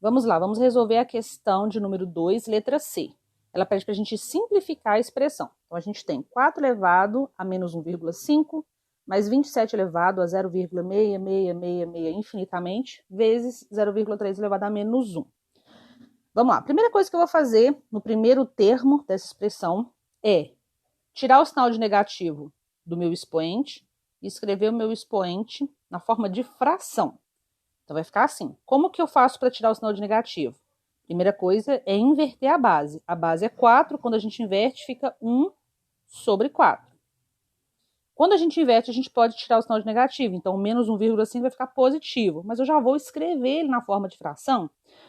Vamos lá, vamos resolver a questão de número 2, letra C. Ela pede para a gente simplificar a expressão. Então, a gente tem 4 elevado a menos 1,5, mais 27 elevado a 0,6666 infinitamente, vezes 0,3 elevado a menos 1. Vamos lá, a primeira coisa que eu vou fazer no primeiro termo dessa expressão é tirar o sinal de negativo do meu expoente e escrever o meu expoente na forma de fração. Então, vai ficar assim. Como que eu faço para tirar o sinal de negativo? Primeira coisa é inverter a base. A base é 4, quando a gente inverte, fica 1 sobre 4. Quando a gente inverte, a gente pode tirar o sinal de negativo. Então, o menos 1,5 vai ficar positivo. Mas eu já vou escrever ele na forma de fração,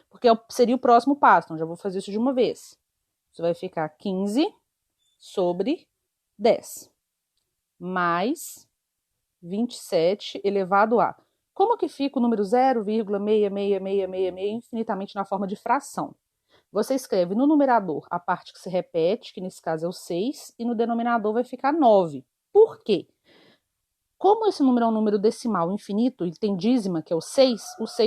porque seria o próximo passo. Então, já vou fazer isso de uma vez. Isso vai ficar 15 sobre 10. Mais 27 elevado a... Como que fica o número 0,66666 infinitamente na forma de fração? Você escreve no numerador a parte que se repete, que nesse caso é o 6, e no denominador vai ficar 9. Por quê? Como esse número é um número decimal infinito, ele tem dízima, que é o 6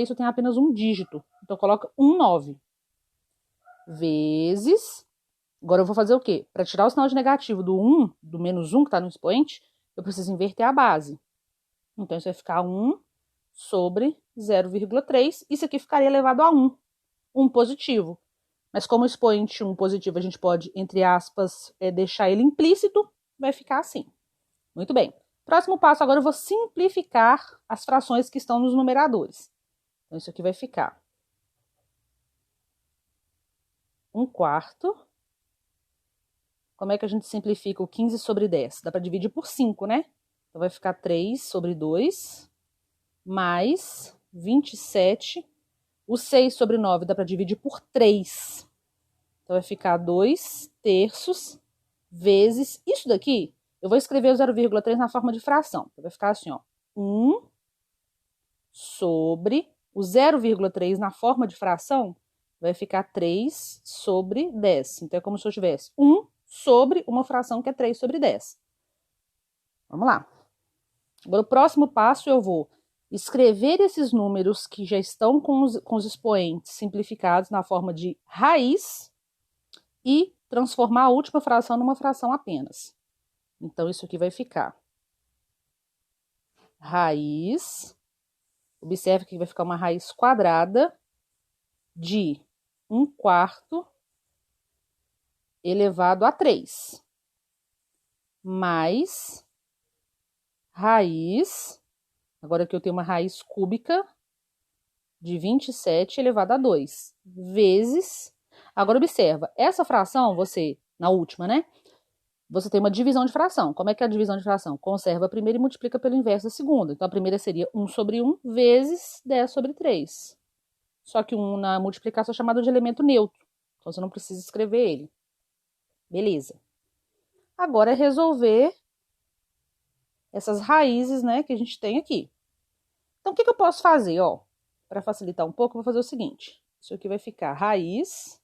só tem apenas um dígito. Então, coloca 9. Vezes... Agora eu vou fazer o quê? Para tirar o sinal de negativo do 1, do menos 1, que está no expoente, eu preciso inverter a base. Então, isso vai ficar 1 sobre 0,3. Isso aqui ficaria elevado a 1. 1 positivo. Mas como o expoente 1 positivo a gente pode, entre aspas, deixar ele implícito, vai ficar assim. Muito bem. Próximo passo, agora eu vou simplificar as frações que estão nos numeradores. Então, isso aqui vai ficar 1/4. Como é que a gente simplifica o 15 sobre 10? Dá para dividir por 5, né? Então, vai ficar 3 sobre 2, mais 27. O 6 sobre 9 dá para dividir por 3. Então, vai ficar 2/3 vezes... Isso daqui, eu vou escrever o 0,3 na forma de fração. Então, vai ficar assim, ó. 1 sobre... O 0,3 na forma de fração vai ficar 3 sobre 10. Então, é como se eu tivesse 1 sobre uma fração que é 3 sobre 10. Vamos lá. Agora, o próximo passo eu vou escrever esses números que já estão com os expoentes simplificados na forma de raiz e transformar a última fração numa fração apenas. Então, isso aqui vai ficar raiz. Observe que vai ficar uma raiz quadrada de 1/4 elevado a 3. Mais raiz... Agora aqui eu tenho uma raiz cúbica de 27 elevado a 2. Vezes... Agora observa, essa fração, você, na última, né? Você tem uma divisão de fração. Como é que é a divisão de fração? Conserva a primeira e multiplica pelo inverso da segunda. Então, a primeira seria 1 sobre 1 vezes 10 sobre 3. Só que 1 na multiplicação é chamado de elemento neutro. Então, você não precisa escrever ele. Beleza. Agora é resolver essas raízes, né, que a gente tem aqui. Então, o que eu posso fazer? Para facilitar um pouco, eu vou fazer o seguinte. Isso aqui vai ficar raiz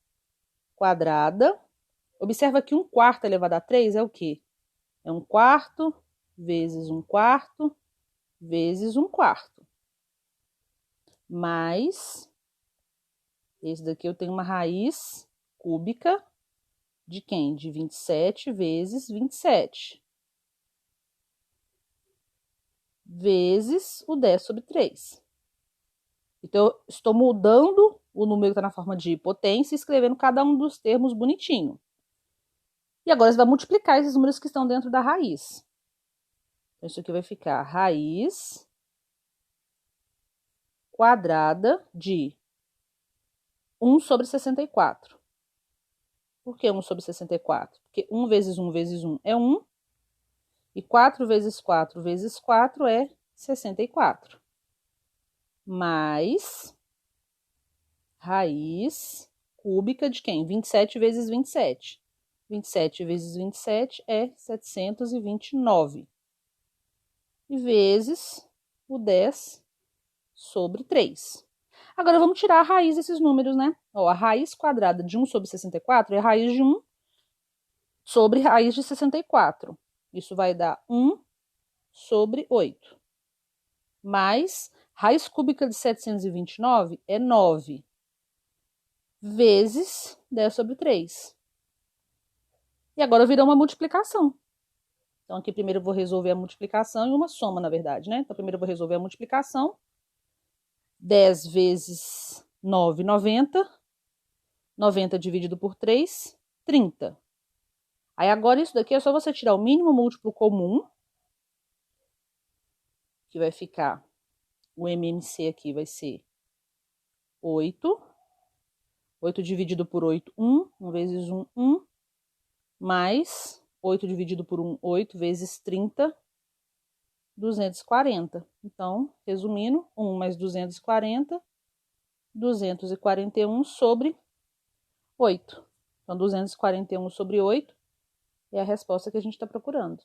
quadrada. Observa que 1/4 elevado a 3 é o quê? É 1/4 vezes 1/4 vezes 1/4. Mais, esse daqui eu tenho uma raiz cúbica de quem? De 27 vezes 27. Vezes o 10 sobre 3. Então, eu estou mudando o número que está na forma de potência e escrevendo cada um dos termos bonitinho. E agora você vai multiplicar esses números que estão dentro da raiz. Então, isso aqui vai ficar raiz quadrada de 1 sobre 64. Por que 1 sobre 64? Porque 1 vezes 1 vezes 1 é 1. E 4 vezes 4 vezes 4 é 64. Mais raiz cúbica de quem? 27 vezes 27. 27 vezes 27 é 729. E vezes o 10 sobre 3. Agora, vamos tirar a raiz desses números, né? A raiz quadrada de 1 sobre 64 é a raiz de 1 sobre raiz de 64. Isso vai dar 1 sobre 8. Mais raiz cúbica de 729 é 9. vezes 10 sobre 3. E agora virou uma multiplicação. Então, aqui primeiro eu vou resolver a multiplicação e uma soma, na verdade, né? Então, primeiro eu vou resolver a multiplicação. 10 vezes 9, 90. 90 dividido por 3, 30. Aí agora isso daqui é só você tirar o mínimo múltiplo comum, que vai ficar, o MMC aqui vai ser 8. 8 dividido por 8, 1. 1 vezes 1, 1. Mais 8 dividido por 1, 8 vezes 30, 240. Então, resumindo, 1 mais 240, 241 sobre 8. Então, 241 sobre 8 é a resposta que a gente está procurando.